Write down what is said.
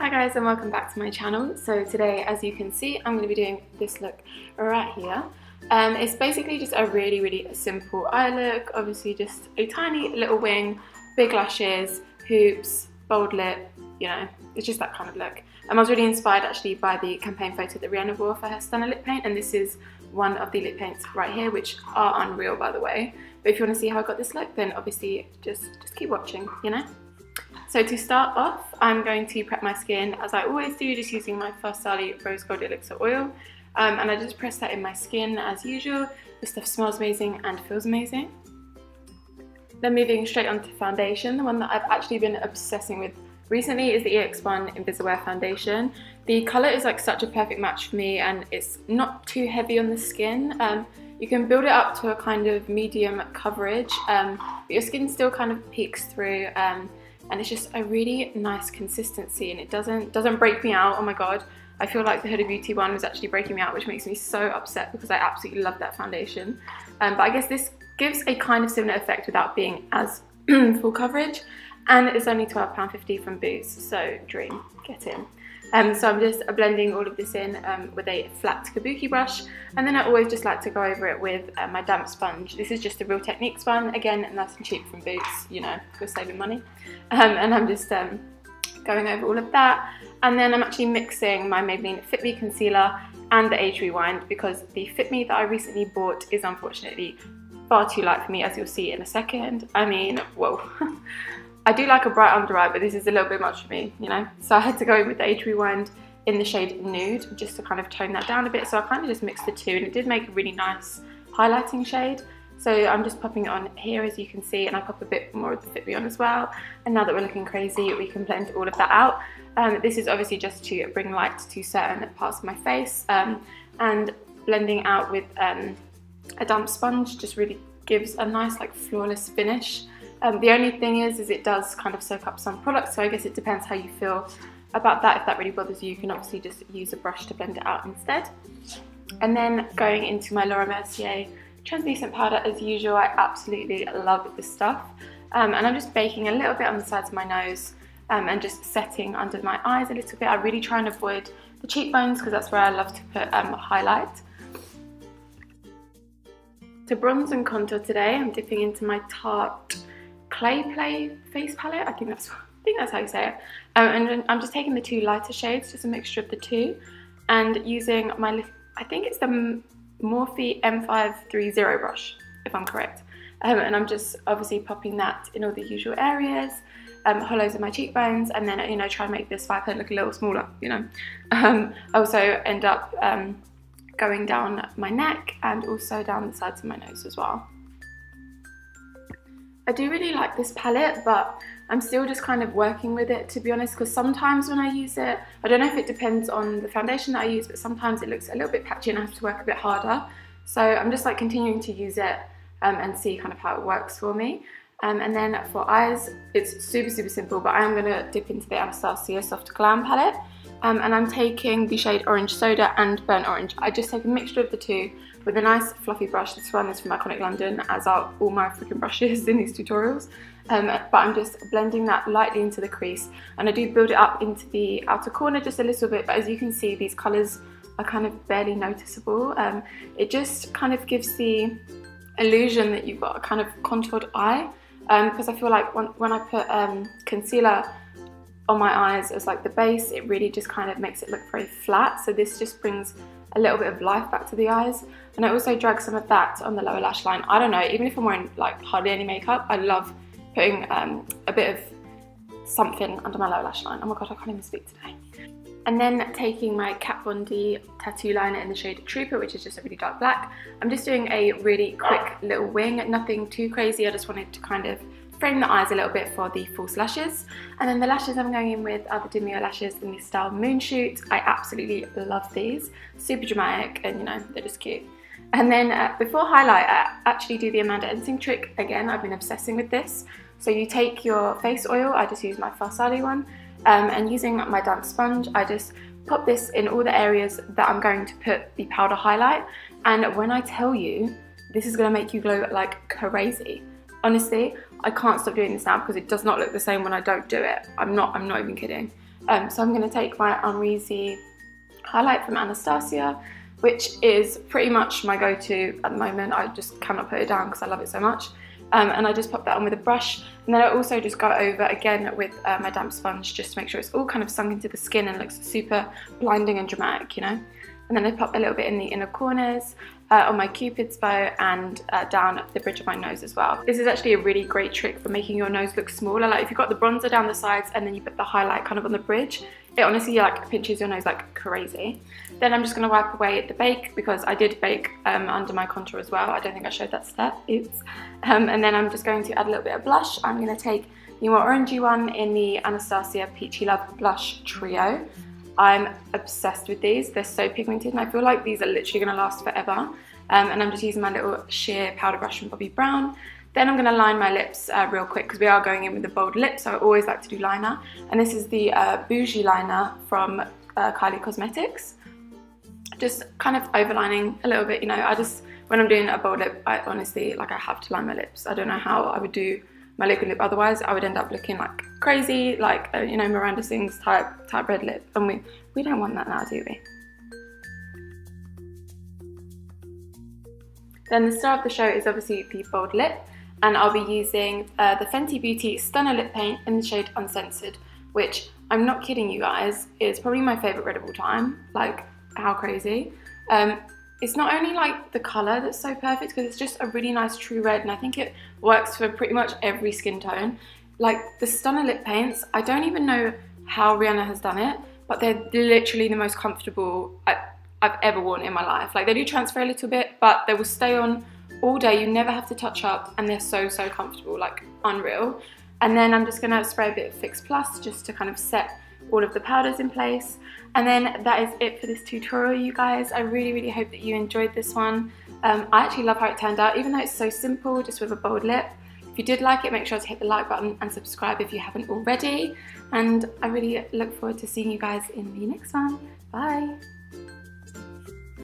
Hi guys, and welcome back to my channel. So today, as you can see, I'm going to be doing this look right here. It's basically just a really simple eye look. Obviously just a tiny little wing, big lashes, hoops, bold lip, you know, it's just that kind of look. I was really inspired actually by the campaign photo that Rihanna wore for her Stunner lip paint, and this is one of the lip paints right here, which are unreal by the way. But if you want to see how I got this look, then obviously just keep watching, you know. So to start off, I'm going to prep my skin as I always do, just using my Farsali Rose Gold Elixir oil. And I just press that in my skin as usual. This stuff smells amazing and feels amazing. Then moving straight on to foundation, the one that I've actually been obsessing with recently is the EX1 Invisiwear Foundation. The colour is like such a perfect match for me, and it's not too heavy on the skin. You can build it up to a kind of medium coverage, but your skin still kind of peeks through. And it's just a really nice consistency, and it doesn't break me out. Oh my god, I feel like the Huda Beauty one was actually breaking me out, which makes me so upset because I absolutely love that foundation. But I guess this gives a kind of similar effect without being as full coverage, and it's only £12.50 from Boots, so dream, get in. So I'm just blending all of this in with a flat kabuki brush, and then I always just like to go over it with my damp sponge. This is just a Real Techniques one, again nice and cheap from Boots, you know, we're saving money. And I'm just going over all of that, and then I'm actually mixing my Maybelline Fit Me concealer and the Age Rewind, because the Fit Me that I recently bought is unfortunately far too light for me, as you'll see in a second. I mean, whoa. I do like a bright under eye, but this is a little bit much for me, you know. So I had to go in with the Age Rewind in the shade Nude, just to kind of tone that down a bit. So I kind of just mixed the two, and it did make a really nice highlighting shade. So I'm just popping it on here, as you can see, and I pop a bit more of the Fit Me on as well. And now that we're looking crazy, we can blend all of that out. This is obviously just to bring light to certain parts of my face, and blending out with a damp sponge just really gives a nice, like, flawless finish. The only thing is it does kind of soak up some product, so I guess it depends how you feel about that. If that really bothers you, you can obviously just use a brush to blend it out instead. And then going into my Mercier translucent powder as usual. I absolutely love this stuff. And I'm just baking a little bit on the sides of my nose, and just setting under my eyes a little bit. I really try and avoid the cheekbones because that's where I love to put highlight. To bronze and contour today, I'm dipping into my Tarte Play face palette. I think that's how you say it. And I'm just taking the two lighter shades, just a mixture of the two, and using my, I think it's the Morphe M530 brush, if I'm correct. And I'm just obviously popping that in all the usual areas, hollows of my cheekbones, and then, you know, try and make this 5 look a little smaller, you know. I also end up going down my neck and also down the sides of my nose as well. I do really like this palette, but I'm still just kind of working with it, to be honest, because sometimes when I use it, I don't know if it depends on the foundation that I use, but sometimes it looks a little bit patchy and I have to work a bit harder. So I'm just like continuing to use it and see kind of how it works for me. And then for eyes, it's super simple, but I am going to dip into the Anastasia Soft Glam palette. And I'm taking the shade Orange Soda and Burnt Orange. I just take a mixture of the two with a nice fluffy brush. This one is from Iconic London, as are all my freaking brushes in these tutorials. But I'm just blending that lightly into the crease, and I do build it up into the outer corner just a little bit, but as you can see, these colours are kind of barely noticeable. It just kind of gives the illusion that you've got a kind of contoured eye, because I feel like when I put concealer on my eyes as like the base, it really just kind of makes it look very flat. So this just brings a little bit of life back to the eyes, and I also drag some of that on the lower lash line. I don't know, even if I'm wearing like hardly any makeup, I love putting a bit of something under my lower lash line. Oh my god, I can't even speak today. And then taking my Kat Von D tattoo liner in the shade Trooper, which is just a really dark black, I'm just doing a really quick little wing, nothing too crazy. I just wanted to kind of frame the eyes a little bit for the false lashes. And then the lashes I'm going in with are the Demure lashes in the style Moonshoot. I absolutely love these. Super dramatic, and you know, they're just cute. And then before highlight, I actually do the Amanda Ensing trick. Again, I've been obsessing with this. So you take your face oil, I just use my Farsali one, and using my damp sponge, I just pop this in all the areas that I'm going to put the powder highlight. And when I tell you, this is going to make you glow like crazy. Honestly, I can't stop doing this now because it does not look the same when I don't do it. I'm not even kidding. So I'm going to take my Unreasy highlight from Anastasia, which is pretty much my go-to at the moment. I just cannot put it down because I love it so much. And I just pop that on with a brush, and then I also just go over again with my damp sponge just to make sure it's all kind of sunk into the skin and looks super blinding and dramatic, you know. And then I pop a little bit in the inner corners, on my Cupid's bow, and down the bridge of my nose as well. This is actually a really great trick for making your nose look smaller. Like if you've got the bronzer down the sides and then you put the highlight kind of on the bridge, it honestly like pinches your nose like crazy. Then I'm just going to wipe away the bake, because I did bake under my contour as well. I don't think I showed that step, oops. And then I'm just going to add a little bit of blush. I'm going to take the more orangey one in the Anastasia Peachy Love Blush Trio. I'm obsessed with these. They're so pigmented and I feel like these are literally going to last forever. And I'm just using my little sheer powder brush from Bobbi Brown. Then I'm going to line my lips real quick, because we are going in with a bold lip, so I always like to do liner. And this is the Bougie liner from Kylie Cosmetics. Just kind of overlining a little bit, you know. When I'm doing a bold lip, I honestly, like, I have to line my lips. I don't know how I would do my liquid lip otherwise. I would end up looking like crazy, like you know, Miranda Sings type red lip, and we don't want that now, do we? Then the star of the show is obviously the bold lip, and I'll be using the Fenty Beauty Stunner Lip Paint in the shade Uncensored, which, I'm not kidding you guys, is probably my favourite red of all time. Like, how crazy. It's not only like the colour that's so perfect, because it's just a really nice true red, and I think it works for pretty much every skin tone. Like the Stunner lip paints, I don't even know how Rihanna has done it, but they're literally the most comfortable I've ever worn in my life. Like, they do transfer a little bit, but they will stay on all day. You never have to touch up, and they're so comfortable, like unreal. And then I'm just going to spray a bit of Fix Plus just to kind of set all of the powders in place. And then that is it for this tutorial, you guys. I really hope that you enjoyed this one. I actually love how it turned out, even though it's so simple, just with a bold lip. If you did like it, make sure to hit the like button and subscribe if you haven't already. And I really look forward to seeing you guys in the next one. Bye!